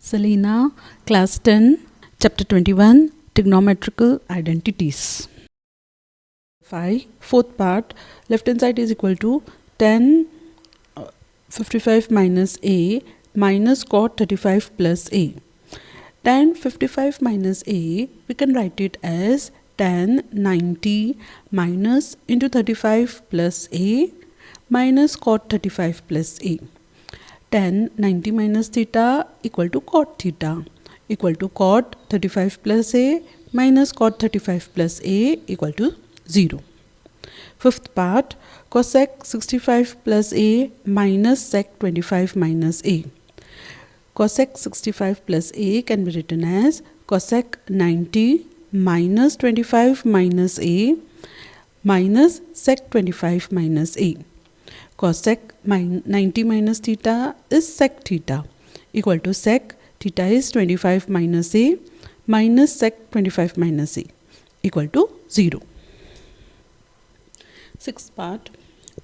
Selena, Class 10, Chapter 21, Trigonometrical Identities. 5. Fourth part, left hand side is equal to tan 55 minus A minus cot 35 plus A. Tan 55 minus A, we can write it as tan 90 minus into 35 plus A minus cot 35 plus A. Tan 90 minus theta equal to cot theta equal to cot 35 plus A minus cot 35 plus A equal to 0. Fifth part, cosec 65 plus A minus sec 25 minus A. Cosec 65 plus A can be written as cosec 90 minus 25 minus A minus sec 25 minus A. Cosec 90 minus theta is sec theta equal to sec theta is 25 minus A minus sec 25 minus A equal to 0. Sixth part,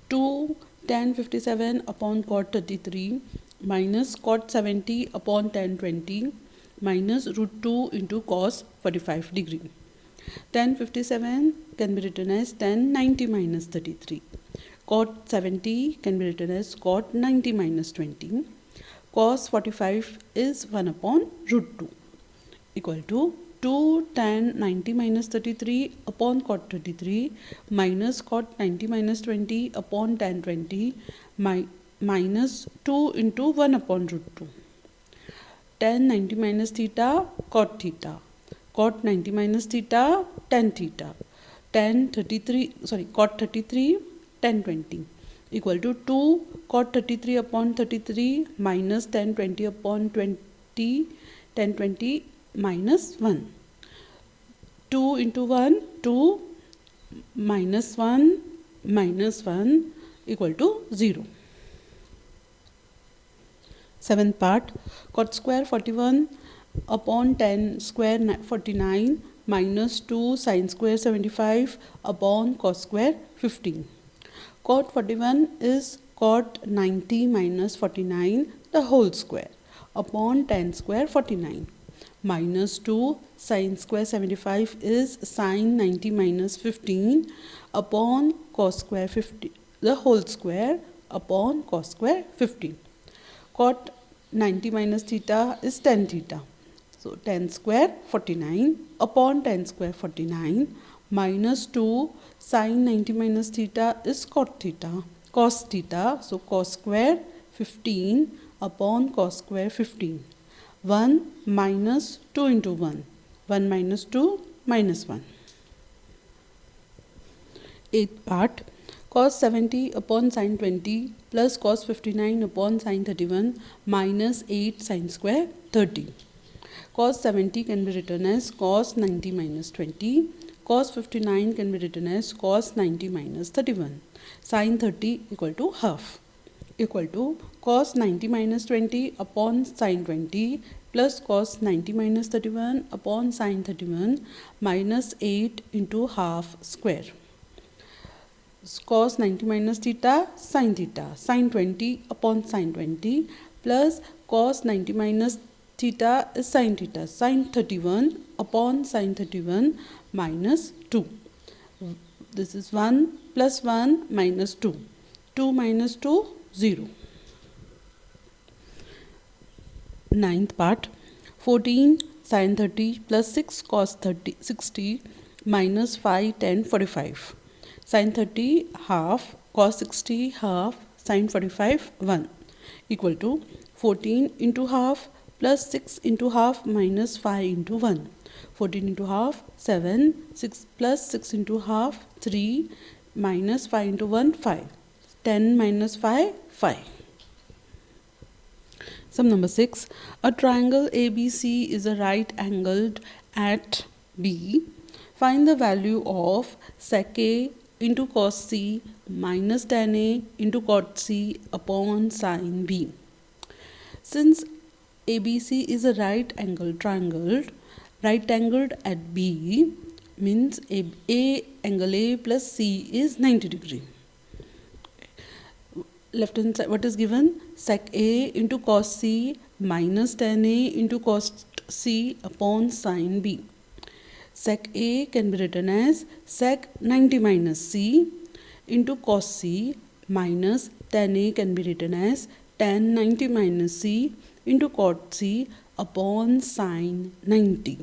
2 tan 57 upon cot 33 minus cot 70 upon tan 20 minus root 2 into cos 45 degree. Tan 57 can be written as tan 90 minus 33. Cot 70 can be written as cot 90 minus 20. Cos 45 is 1 upon root 2 equal to 2 tan 90 minus 33 upon cot 33 minus cot 90 minus 20 upon tan 20 minus 2 into 1 upon root 2. Tan 90 minus theta, cot theta. Cot 90 minus theta, tan theta. Cot 33, tan 20 equal to 2 cot 33 upon 33 minus tan 20 upon 20, tan 20 minus 1. 2 into 1, 2 minus 1 equal to 0. Seventh part, cot square 41 upon tan square 49 minus 2 sin square 75 upon cos square 15. Cot 41 is cot 90 minus 49 the whole square upon tan square 49 minus 2 sin square 75 is sin 90 minus 15 upon cos square 50 the whole square upon cos square 15. Cot 90 minus theta is tan theta. So tan square 49 upon tan square 49 minus 2 sin 90 minus theta is cos theta. So cos square 15 upon cos square 15. 1 minus 2 into 1. 1 minus 2 minus 1. Eighth part, cos 70 upon sin 20 plus cos 59 upon sin 31 minus 8 sin square 30. Cos 70 can be written as cos 90 minus 20. Cos 59 can be written as cos 90 minus 31. Sin 30 equal to half equal to cos 90 minus 20 upon sin 20 plus cos 90 minus 31 upon sin 31 minus 8 into half square. Cos 90 minus theta, sin 20 upon sin 20 plus cos 90 minus theta is sin theta, sin 31 upon sin 31 minus 2. This is 1 plus 1 minus 2. 2 minus 2, 0. Ninth part, 14 sin 30 plus 6 cos 60 minus 5 tan 45. Sin 30 half, cos 60 half, sin 45 1 equal to 14 into half plus 6 into half minus 5 into 1. 14 into half 7, 6 plus 6 into half 3 minus 5 into 1 5. 10 minus 5 5. Sum number 6. A triangle ABC is a right angled at B. Find the value of sec A into cos C minus tan A into cot C upon sin B. Since ABC is a right angled triangle, right angled at B means A angle A plus C is 90 degree. Left hand side, what is given? Sec A into cos C minus tan A into cos C upon sin B. Sec A can be written as sec 90 minus C into cos C minus tan A can be written as tan 90 minus C into cot C upon sin 90.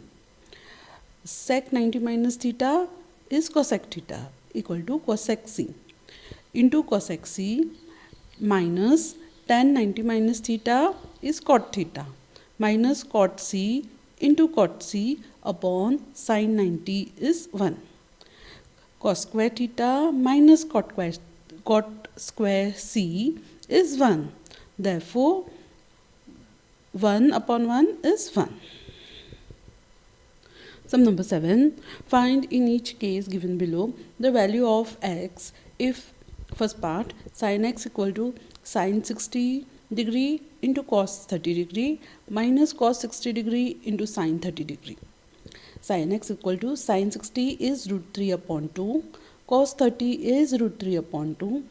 Sec 90 minus theta is cosec theta equal to cosec C into cosec C minus tan 90 minus theta is cot theta minus cot C into cot C upon sin 90 is 1. Cos square theta minus cot square C is 1. Therefore, 1 upon 1 is 1. Sum number 7. Find in each case given below the value of x if first part sin x equal to sin 60 degree into cos 30 degree minus cos 60 degree into sin 30 degree. Sin x equal to sin 60 is root 3 upon 2, cos 30 is root 3 upon 2,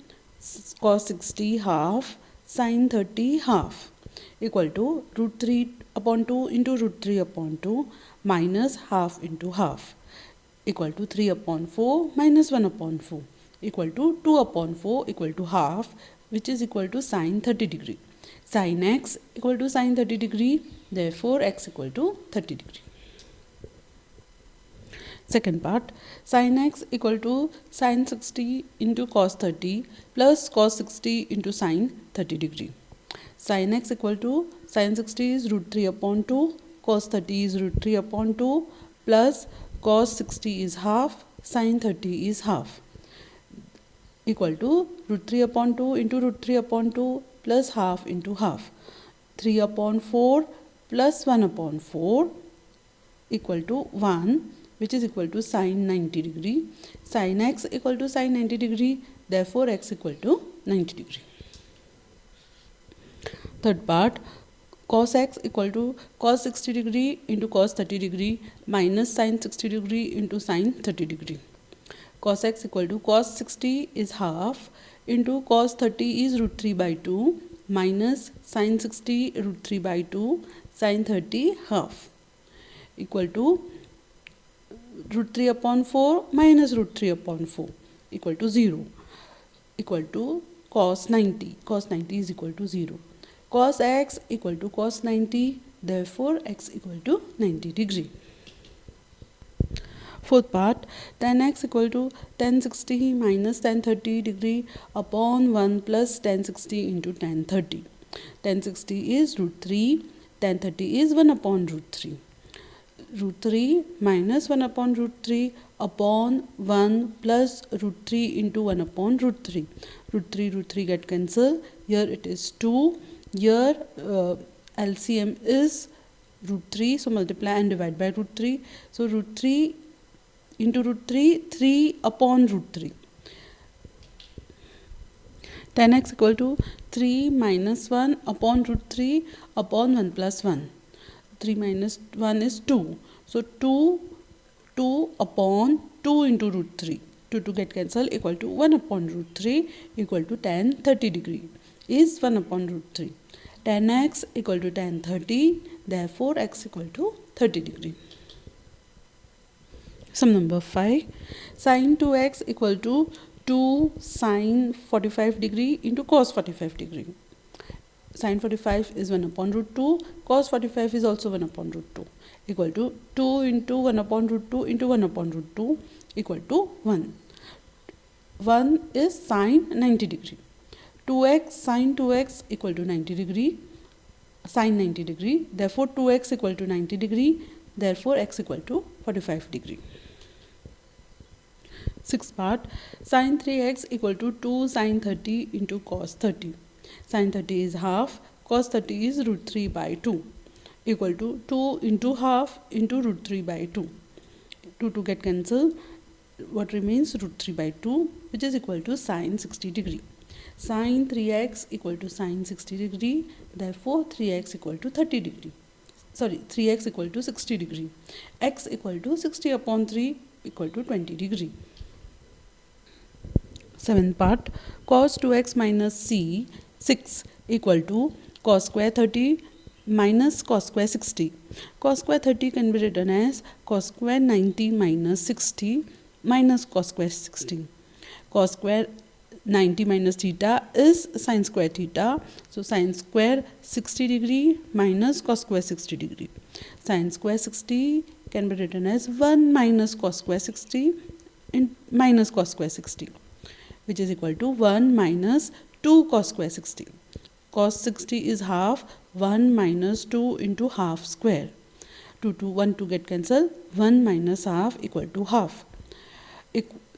cos 60 half, sin 30 half equal to root 3 upon 2 into root 3 upon 2 minus half into half equal to 3 upon 4 minus 1 upon 4 equal to 2 upon 4 equal to half, which is equal to sin 30 degree. Sin x equal to sin 30 degree, therefore x equal to 30 degree. Second part, sin x equal to sin 60 into cos 30 plus cos 60 into sin 30 degree. Sin x equal to sin 60 is root 3 upon 2, cos 30 is root 3 upon 2 plus cos 60 is half, sin 30 is half equal to root 3 upon 2 into root 3 upon 2 plus half into half. 3 upon 4 plus 1 upon 4 equal to 1, which is equal to sin 90 degree. Sin x equal to sin 90 degree, therefore x equal to 90 degree. Third part, cos x equal to cos 60 degree into cos 30 degree minus sin 60 degree into sin 30 degree. Cos x equal to cos 60 is half into cos 30 is root 3 by 2 minus sin 60 root 3 by 2 sin 30 half equal to root 3 upon 4 minus root 3 upon 4 equal to 0 equal to cos 90. Cos 90 is equal to 0. Cos x equal to cos 90, therefore x equal to 90 degree. Fourth part, tan x equal to tan 60 minus tan 30 degree upon 1 plus tan 60 into tan 30. Tan 60 is root 3, tan 30 is 1 upon root 3. Root 3 minus 1 upon root 3 upon 1 plus root 3 into 1 upon root 3. Root 3 get cancelled. Here it is 2. Here LCM is root 3. So multiply and divide by root 3. So root 3 into root 3, 3 upon root 3. Tan x equal to 3 minus 1 upon root 3 upon 1 plus 1. 3 minus 1 is 2. So 2 upon 2 into root 3. 2 get cancelled equal to 1 upon root 3 equal to tan 30 degree is 1 upon root 3. Tan x equal to tan 30, therefore x equal to 30 degree. Sum number 5. Sin 2x equal to 2 sin 45 degree into cos 45 degree. Sin 45 is 1 upon root 2, cos 45 is also 1 upon root 2 equal to 2 into 1 upon root 2 into 1 upon root 2 equal to 1. 1 is sin 90 degree. 2x sin 2x equal to 90 degree, sin 90 degree, therefore 2x equal to 90 degree, therefore x equal to 45 degree. Sixth part, sin 3x equal to 2 sin 30 into cos 30. Sin 30 is half, cos 30 is root 3 by 2 equal to 2 into half into root 3 by 2. 2 get cancelled. What remains? Root 3 by 2, which is equal to sin 60 degree. Sin 3x equal to sin 60 degree, therefore 3x equal to 30 degree. 3x equal to 60 degree. X equal to 60 upon 3 equal to 20 degree. Seventh part, cos 2x minus c 6 equal to cos square 30 minus cos square 60. Cos square 30 can be written as cos square 90 minus 60 minus cos square 60. Cos square 90 minus theta is sin square theta. So sin square 60 degree minus cos square 60 degree. Sin square 60 can be written as 1 minus cos square 60 and minus cos square 60, which is equal to 1 minus 2 cos square 60. Cos 60 is half. 1 minus 2 into half square. 2 to 1 to get cancelled. 1 minus half equal to half.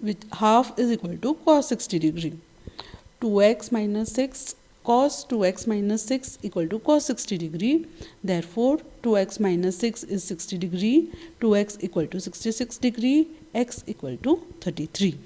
With half is equal to cos 60 degree. 2x minus 6 cos 2x minus 6 equal to cos 60 degree. Therefore 2x minus 6 is 60 degree. 2x equal to 66 degree. X equal to 33.